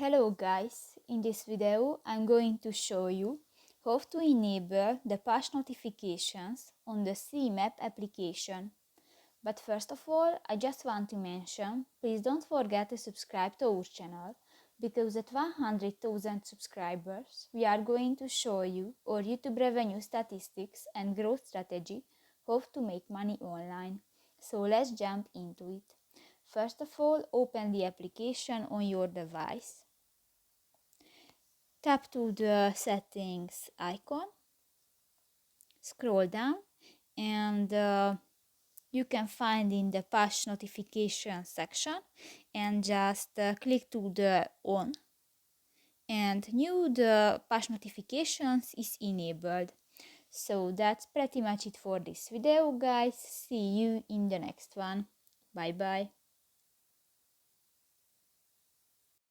Hello guys, in this video I'm going to show you how to enable the push notifications on the CMAP application. But first of all, I just want to mention, please don't forget to subscribe to our channel, because at 100,000 subscribers we are going to show you our YouTube revenue statistics and growth strategy, how to make money online. So let's jump into it. First of all, open the application on your device. Tap to the settings icon, scroll down, and you can find in the push notification section and just click to the on, and new the push notifications is enabled. So that's pretty much it for this video guys. See you in the next one. Bye bye.